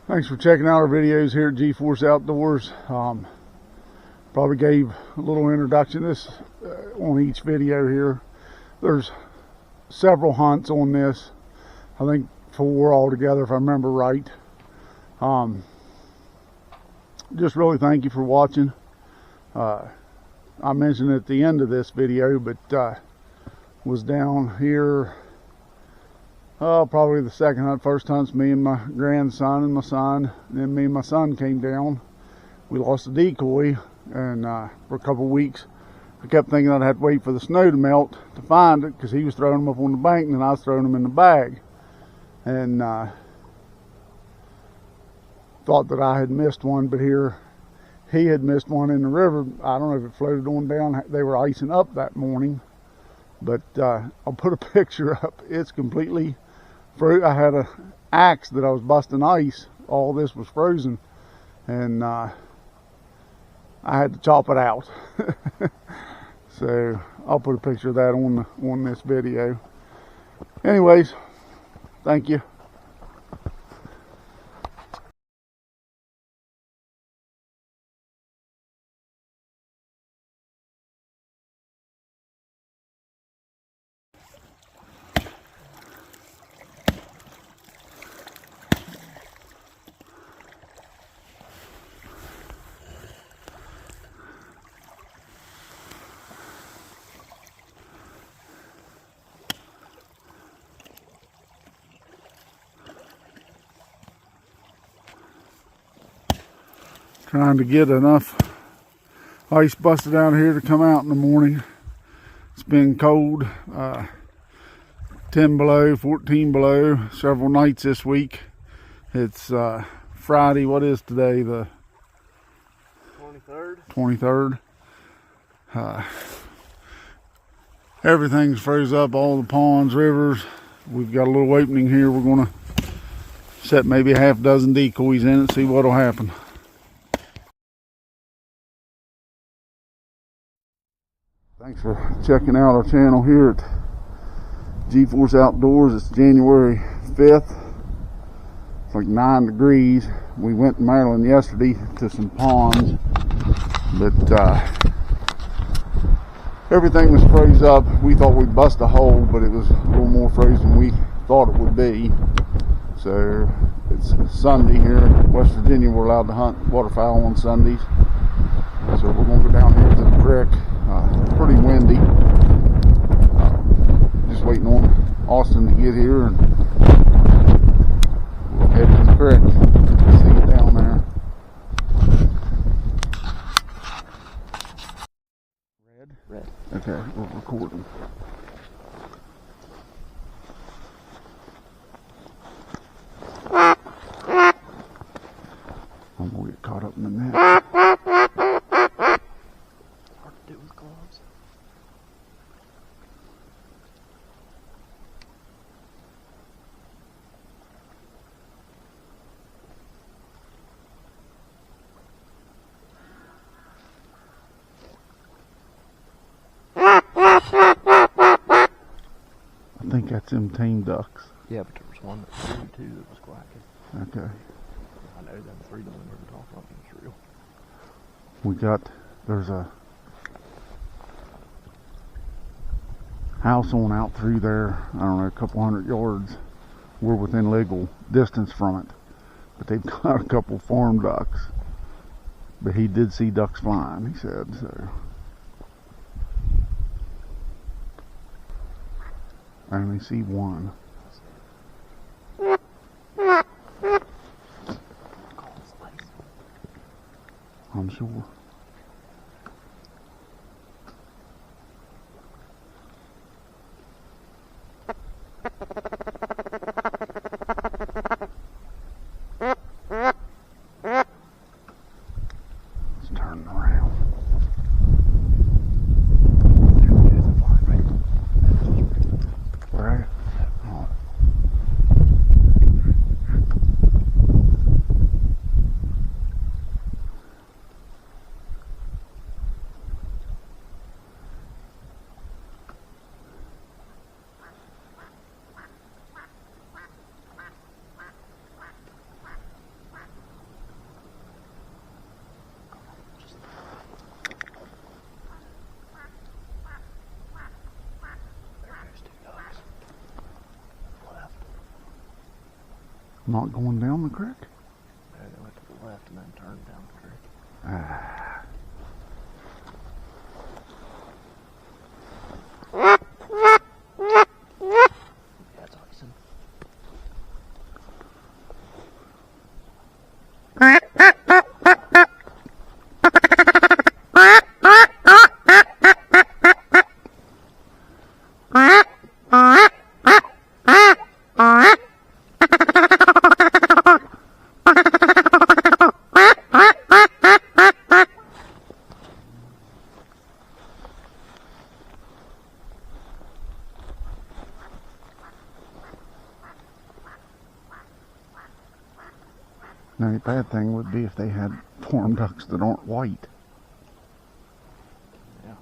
Thanks for checking out our videos here at G-Force Outdoors. Probably gave a little introduction this on each video here. There's several hunts on this. I think 4 altogether, if I remember right. Just really thank you for watching. I mentioned at the end of this video, but was down here probably the second hunt. First hunt's me and my grandson and my son, and then me and my son came down. We lost a decoy, and for a couple of weeks I kept thinking I'd have to wait for the snow to melt to find it, because he was throwing them up on the bank and then I was throwing them in the bag, and thought that I had missed one. But here he had missed one in the river. I don't know if it floated on down. They were icing up that morning, but I'll put a picture up. It's completely frozen. I had an axe that I was busting ice. All this was frozen, and I had to chop it out. So I'll put a picture of that on this video. Anyways, thank you. Trying to get enough ice busted out here to come out in the morning. It's been cold, 10 below, 14 below, several nights this week. It's Friday. What is today? The 23rd. Everything's froze up, all the ponds, rivers. We've got a little opening here. We're going to set maybe a half dozen decoys in it, see what'll happen. Thanks for checking out our channel here at G-Force Outdoors. It's January 5th. It's like 9 degrees. We went to Maryland yesterday to some ponds, but everything was froze up. We thought we'd bust a hole, but it was a little more frozen than we thought it would be. So it's Sunday here in West Virginia. We're allowed to hunt waterfowl on Sundays. So we're going to go down here to the creek. Pretty windy. Just waiting on Austin to get here, and we'll head to the creek. See it down there. Red. Okay, we're recording. I'm gonna get caught up in the net. I think that's them tame ducks. Yeah, but there was one that flew too that was quacking. Okay. I know them 3 don't ever talk like it's real. There's a house on out through there, I don't know, a couple hundred yards. We're within legal distance from it, but they've got a couple farm ducks. But he did see ducks flying, he said, so. I only see one. I'm sure. It's turning around. Where? Oh. Not going down the creek? No, they went to the left and then turned down the creek. Yeah, it's icing. Now the bad thing would be if they had farm ducks that aren't white. Yeah.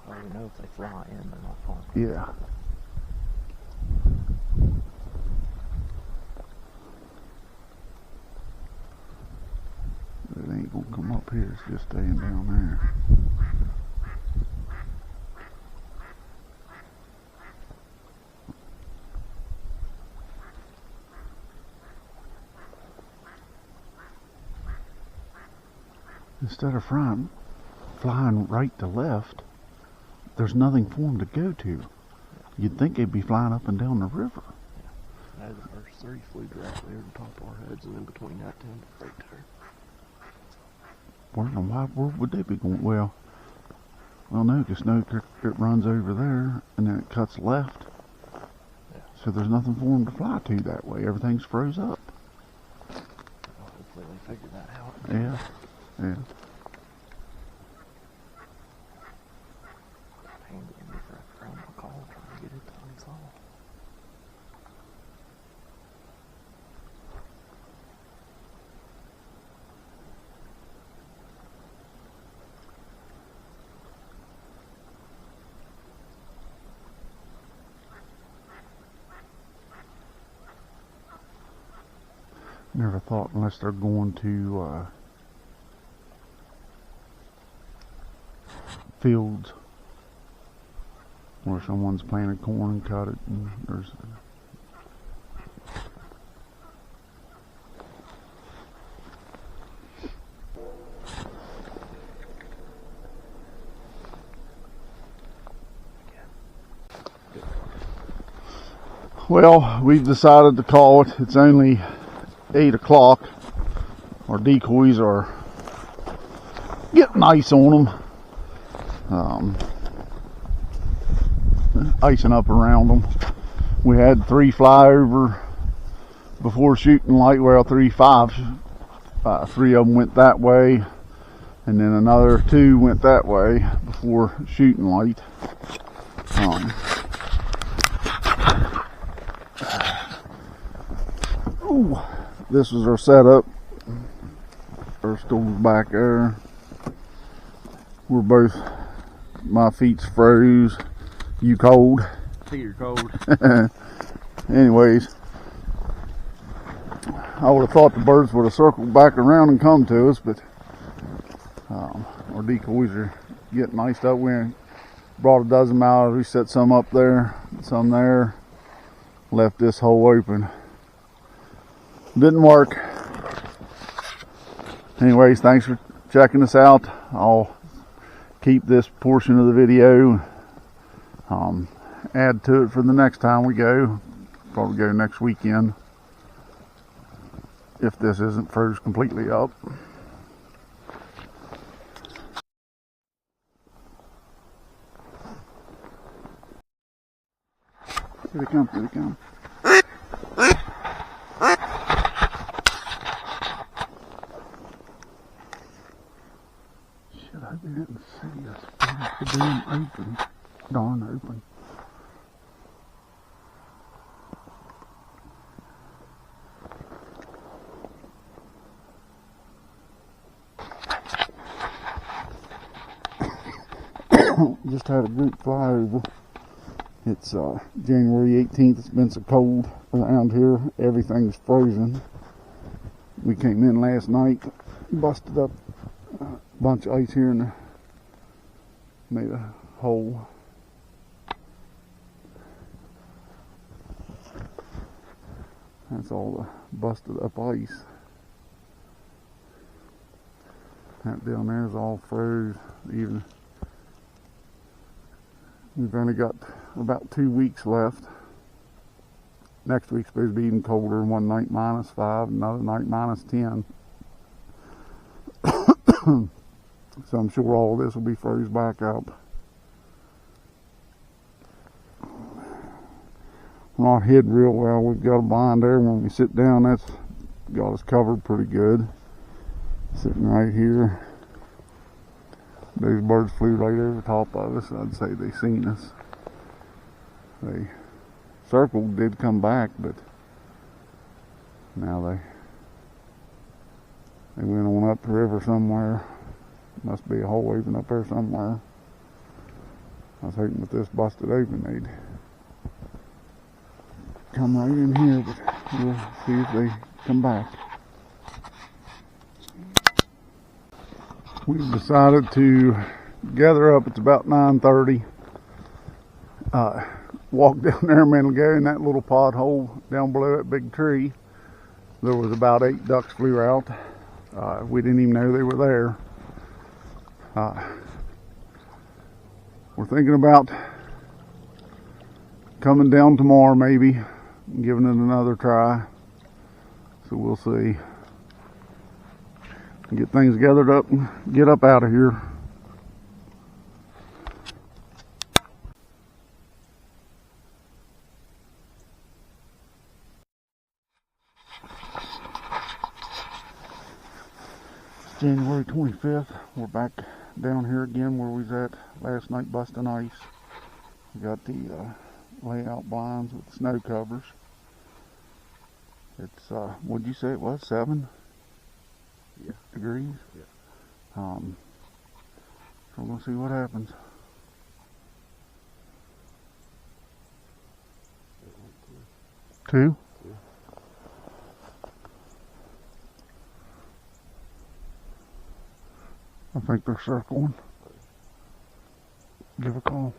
Well, we know if they fly in, they're not farm. Yeah. It ain't gonna come up here, it's just staying down there. Instead of flying right to left, there's nothing for them to go to. You'd think they'd be flying up and down the river. No, the first three flew directly over the top of our heads, and in between that, 10 right there. Where would they be going? Well, no, because no, it runs over there, and then it cuts left. Yeah. So there's nothing for them to fly to that way. Everything's froze up. Well, hopefully they figure that out. Yeah, yeah. Pain in me for around my call trying to get it to unthaw. Never thought unless they're going to fields where someone's planted corn and cut it, and there's well, we've decided to call it. It's only 8 o'clock. Our decoys are getting ice on them. Icing up around them. We had 3 fly over before shooting light. Well, 3 of them went that way, and then another 2 went that way before shooting light. This was our setup. Our stool's back there. We're both, my feet's froze. You cold? You're cold. Anyways, I would have thought the birds would have circled back around and come to us, but our decoys are getting iced up. We brought a dozen out. We set some up there, some there. Left this hole open. Didn't work. Anyways, thanks for checking us out. I'll keep this portion of the video, add to it for the next time we go. Probably go next weekend if this isn't froze completely up. Here they come, here they come. Shit, I didn't see us. It's being open. Darn open. Just had a group fly over. It's January 18th. It's been so cold around here. Everything's frozen. We came in last night, busted up a bunch of ice here and made a hole. That's all the busted up ice. That down there is all froze. Even we've only got about 2 weeks left. Next week's supposed to be even colder. One night -5, another night -10. So I'm sure all of this will be froze back up. We're not hid real well. We've got a blind there. When we sit down, that's got us covered pretty good. Sitting right here. Those birds flew right over the top of us. I'd say they seen us. They circled, did come back, but now they went on up the river somewhere. Must be a hole open up there somewhere. I was hoping with this busted open they'd come right in here, but we'll see if they come back. We've decided to gather up. It's about 9:30. Walked down there a minute ago in that little pothole down below that big tree. There was about 8 ducks flew out. We didn't even know they were there. We're thinking about coming down tomorrow maybe and giving it another try. So we'll see. Get things gathered up and get up out of here. January 25th, we're back down here again where we was at last night busting ice. We got the layout blinds with snow covers. It's, what'd you say it was, 7 degrees? Yeah. So we're gonna see what happens. Two? I think they're circling. Give a call.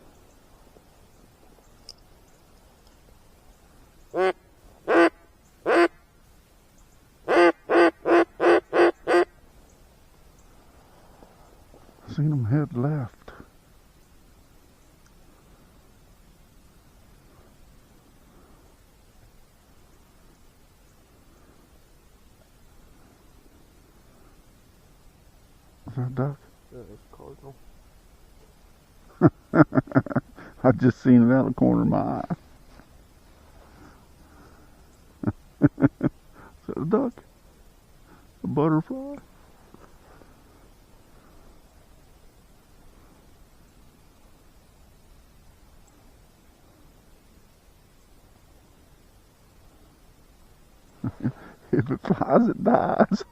Seen them head left. Is that a duck? Yeah, it's a cardinal. I just seen it out of the corner of my eye. Is that a duck? A butterfly? If it flies, it dies.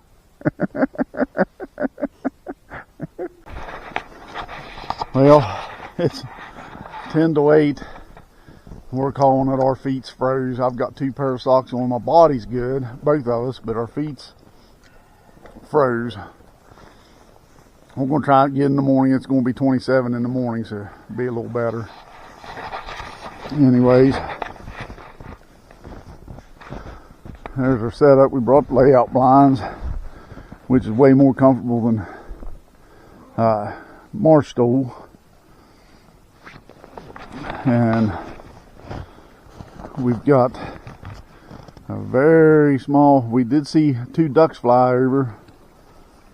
Well, it's 10 to 8. We're calling it our feet's froze. I've got 2 pair of socks on. My body's good, both of us, but our feet's froze. We're going to try it again in the morning. It's going to be 27 in the morning, so it'll be a little better. Anyways, there's our setup. We brought the layout blinds, which is way more comfortable than marsh stool. And we've got a very small, we did see 2 ducks fly over,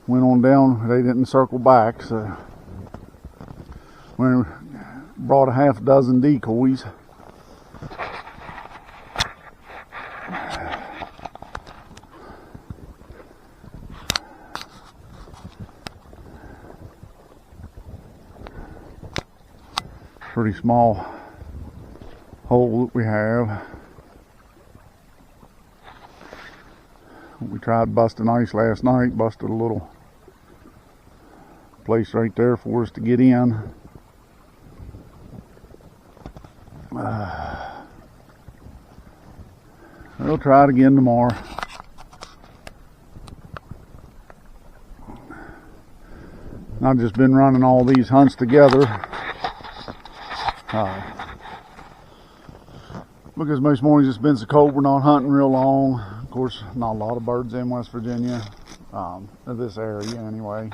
went on down, they didn't circle back, so we brought a half dozen decoys. Pretty small hole that we have. We tried busting ice last night, busted a little place right there for us to get in. We'll try it again tomorrow. I've just been running all these hunts together. because most mornings it's been so cold, we're not hunting real long. Of course, not a lot of birds in West Virginia, this area anyway.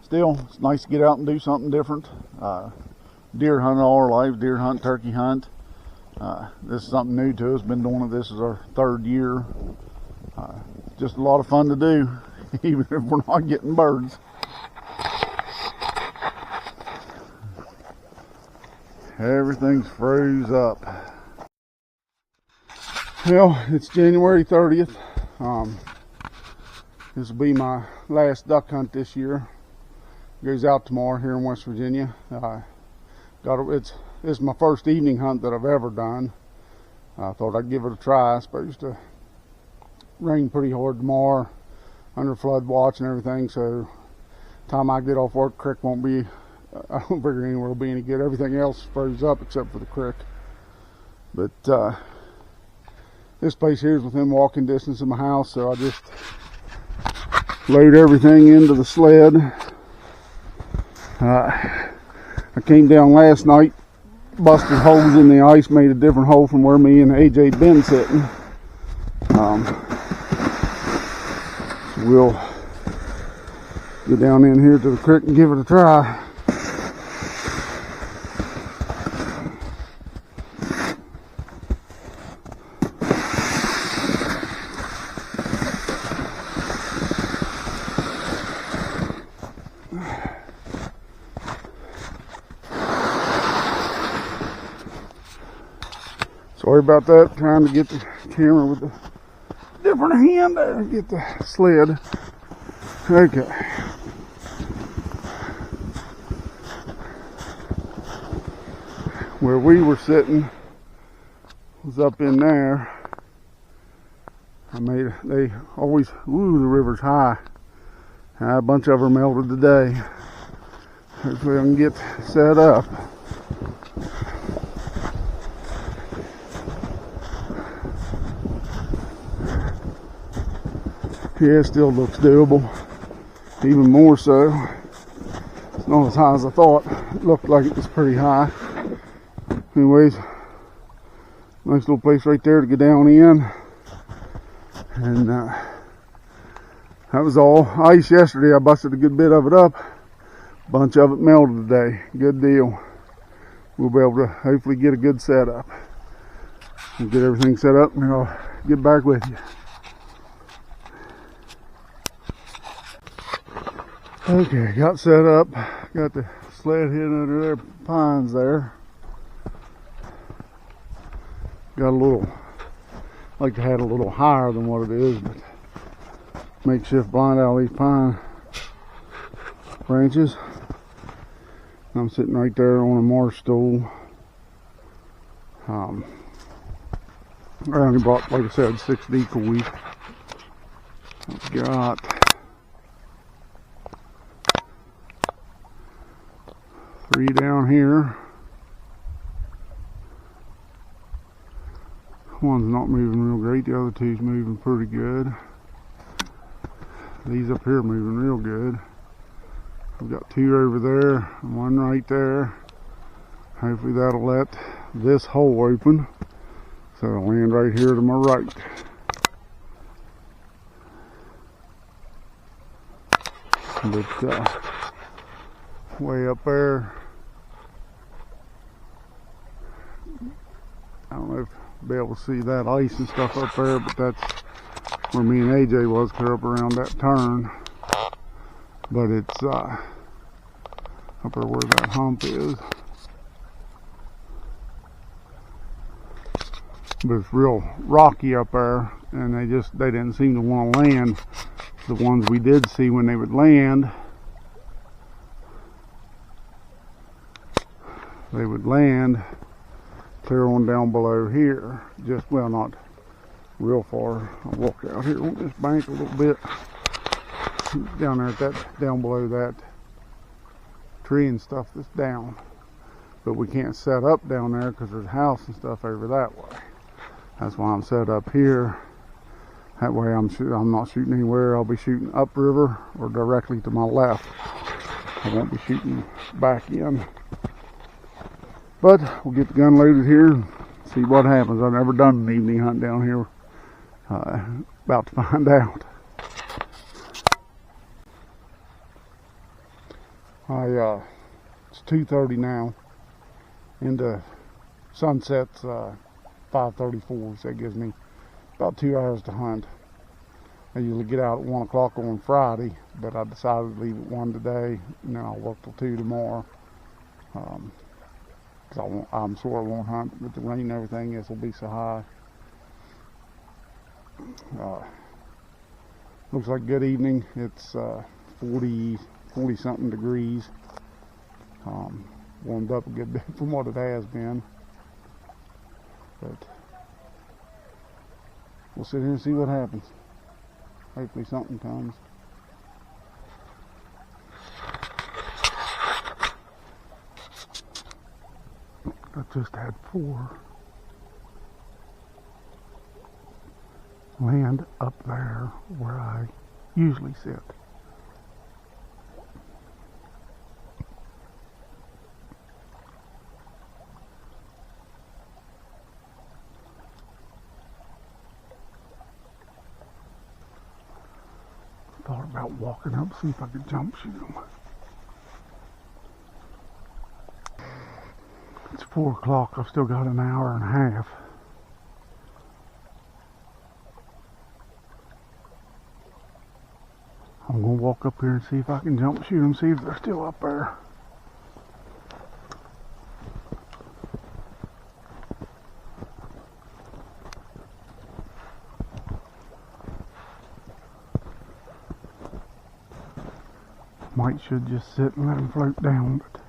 Still, it's nice to get out and do something different. Deer hunt all our life, deer hunt, turkey hunt. This is something new to us. Been doing it, this is our 3rd year. Just a lot of fun to do, even if we're not getting birds. Everything's froze up. Well, it's January 30th. This will be my last duck hunt this year. Goes out tomorrow here in West Virginia. This is my first evening hunt that I've ever done. I thought I'd give it a try. It's supposed to rain pretty hard tomorrow, under flood watch and everything, so time I get off work, creek won't be, I don't figure anywhere will be any good. Everything else froze up except for the creek. But this place here is within walking distance of my house, so I just load everything into the sled. I came down last night, busted holes in the ice, made a different hole from where me and AJ been sitting. So we'll go down in here to the creek and give it a try. Sorry about that, trying to get the camera with a different hand there, get the sled. Okay. Where we were sitting was up in there. They always, ooh, the river's high. A bunch of them melted today. Hopefully I can get set up. Yeah, it still looks doable, even more so. It's not as high as I thought. It looked like it was pretty high. Anyways, nice little place right there to get down in. And that was all ice yesterday. I busted a good bit of it up. A bunch of it melted today. Good deal. We'll be able to hopefully get a good setup. We'll get everything set up and I'll get back with you. Okay, got set up, got the sled hidden under their pines there. Got a little, like to have it a little higher than what it is, but makeshift blind out of these pine branches. I'm sitting right there on a marsh stool. I only brought, like I said, 6 decoys. I've got 3 down here. One's not moving real great, the other 2's moving pretty good. These up here are moving real good. I've got 2 over there and 1 right there. Hopefully that'll let this hole open, so it'll land right here to my right. But way up there, I don't know if you'll be able to see that ice and stuff up there, but that's where me and AJ was, clear up around that turn. But it's up there where that hump is. But it's real rocky up there, and they didn't seem to want to land. The ones we did see when they would land, they would land clear on down below here. Just, well, not real far. I'll walk out here on this bank a little bit. Down there at that, down below that tree and stuff that's down. But we can't set up down there because there's a house and stuff over that way. That's why I'm set up here. That way I'm not shooting anywhere. I'll be shooting upriver or directly to my left. I won't be shooting back in. But we'll get the gun loaded here and see See what happens. I've never done an evening hunt down here. About to find out. It's 2:30 now. Into sunset's 5:34, so that gives me about 2 hours to hunt. I usually get out at 1 o'clock on Friday, but I decided to leave at 1 today, and then I'll work till 2 tomorrow. Because I'm sure I won't hunt with the rain and everything. This will be so high. Looks like a good evening. It's 40 something degrees. Warmed up a good bit from what it has been. But we'll sit here and see what happens. Hopefully something comes. I just had 4 land up there where I usually sit. Thought about walking up, see if I could jump shoot them. It's 4 o'clock. I've still got an hour and a half. I'm gonna walk up here and see if I can jump shoot them, see if they're still up there. Should just sit and let them float down, but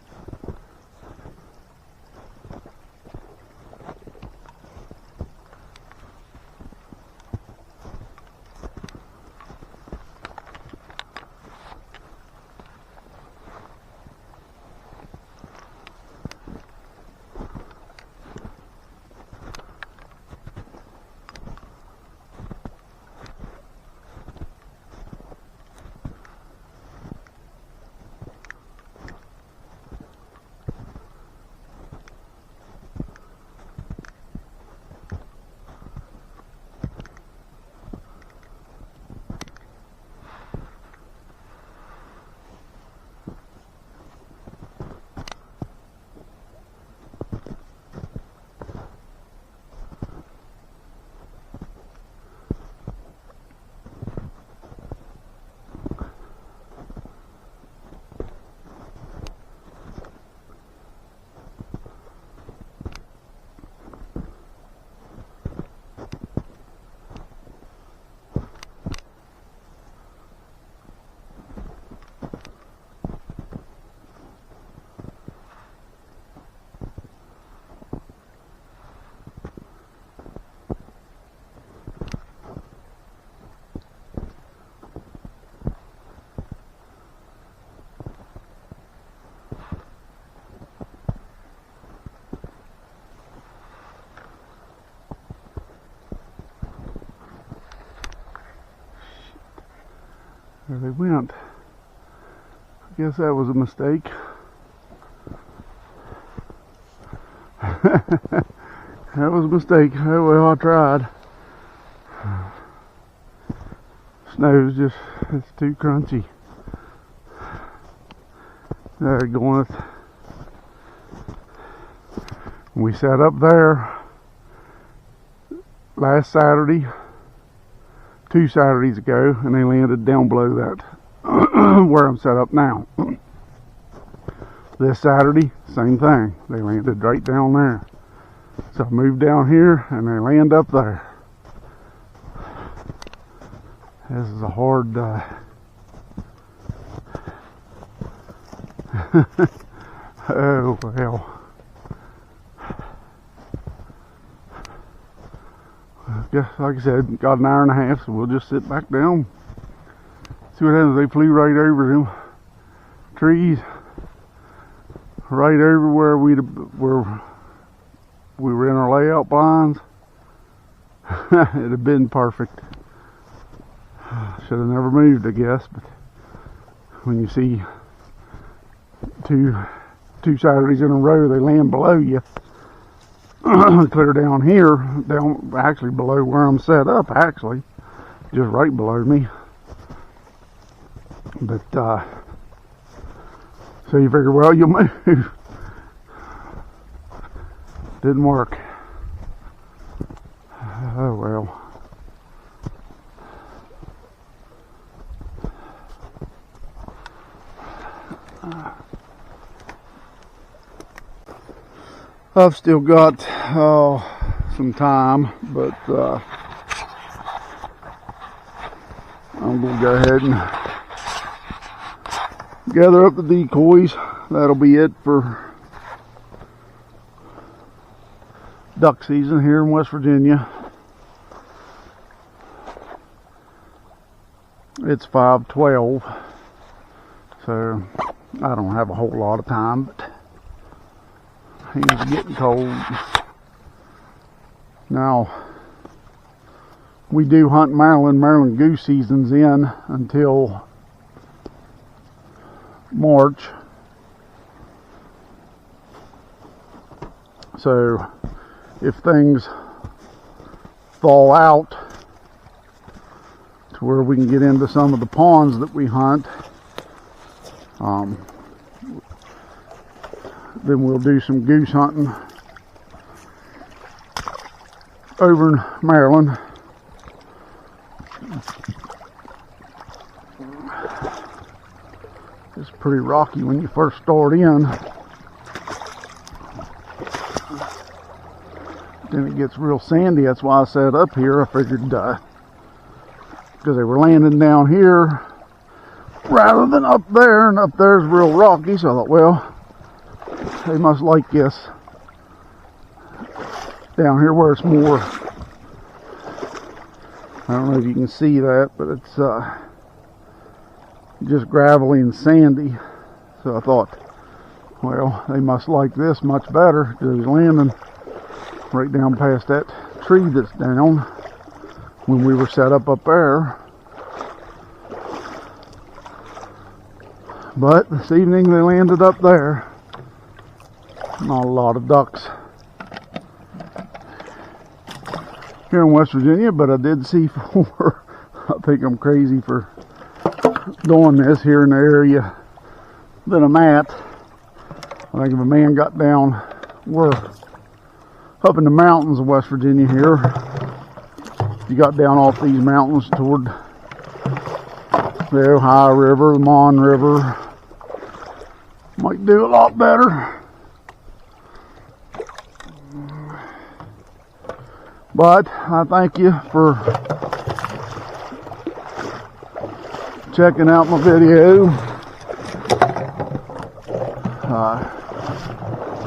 there they went. I guess that was a mistake. That was a mistake. Oh well, I tried. Snow's just, it's too crunchy. There going. We sat up there last Saturday, 2 Saturdays ago, and they landed down below that where I'm set up now. This Saturday, same thing. They landed right down there. So I moved down here and they land up there. This is a hard oh well. Yeah, like I said, got an hour and a half, so we'll just sit back down. See what happens. They flew right over them trees, right over where we were in our layout blinds. It'd have been perfect. Should have never moved, I guess. But when you see two Saturdays in a row, they land below you. clear down here, down actually below where I'm set up, actually, just right below me. But so you figure, well, you'll move. Didn't work. Oh well. I've still got some time, but I'm going to go ahead and gather up the decoys. That'll be it for duck season here in West Virginia. It's 5:12, so I don't have a whole lot of time, but hands are getting cold. Now, we do hunt Maryland. Maryland goose season's in until March. So, if things thaw out to where we can get into some of the ponds that we hunt, then we'll do some goose hunting over in Maryland. It's pretty rocky when you first start in. Then it gets real sandy. That's why I set up here. I figured because they were landing down here rather than up there, and up there is real rocky, so I thought, well, they must like this down here where it's more, I don't know if you can see that, but it's just gravelly and sandy. So I thought, well, they must like this much better, because it was landing right down past that tree that's down when we were set up there. But this evening they landed up there. Not a lot of ducks here in West Virginia, but I did see 4. I think I'm crazy for doing this here in the area that I'm at. I think if a man got down, we're up in the mountains of West Virginia here. You got down off these mountains toward the Ohio River, the Mon River, might do a lot better. But I thank you for checking out my video.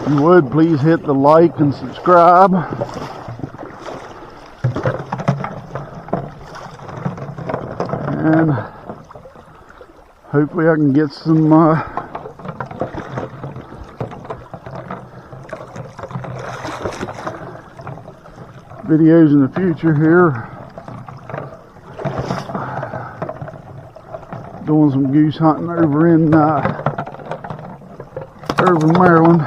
If you would, please hit the like and subscribe. And hopefully I can get some videos in the future here, doing some goose hunting over in Maryland.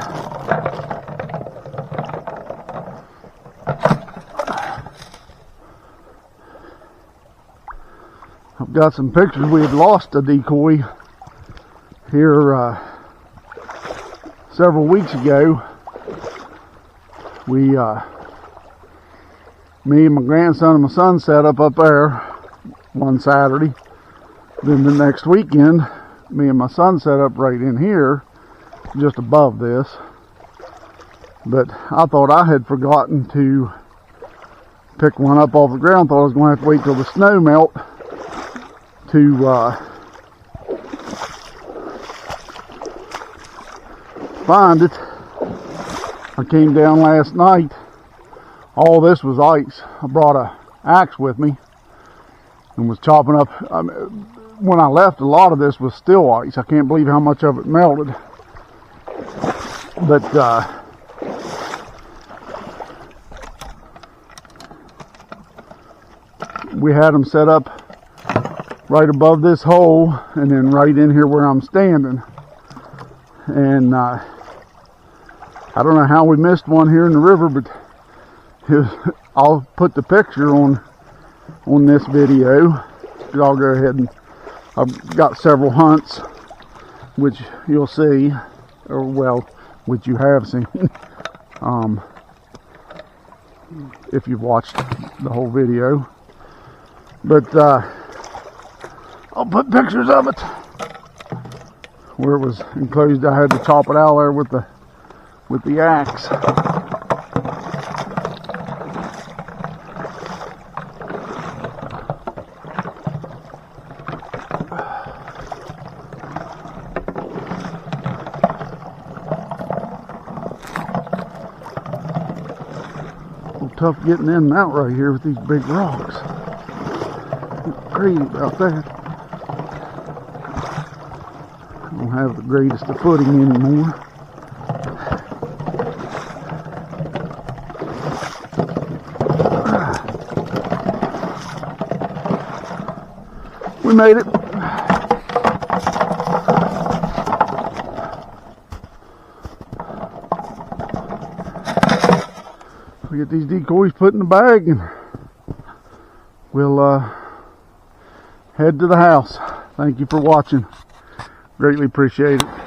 I've got some pictures. We had lost a decoy here several weeks ago. Me and my grandson and my son set up there one Saturday. Then the next weekend, me and my son set up right in here, just above this. But I thought I had forgotten to pick one up off the ground. Thought I was going to have to wait till the snow melt to find it. I came down last night. All this was ice. I brought an axe with me and was chopping up. When I left, a lot of this was still ice. I can't believe how much of it melted. But we had them set up right above this hole, and then right in here where I'm standing. And I don't know how we missed one here in the river, but I'll put the picture on this video. I'll go ahead and I've got several hunts, which you'll see, or well, which you have seen, if you've watched the whole video. But I'll put pictures of it where it was enclosed. I had to chop it out there with the axe. Tough getting in and out right here with these big rocks. Crazy about that. I don't have the greatest of footing anymore. We made it. We get these decoys put in the bag and we'll head to the house. Thank you for watching. Greatly appreciate it.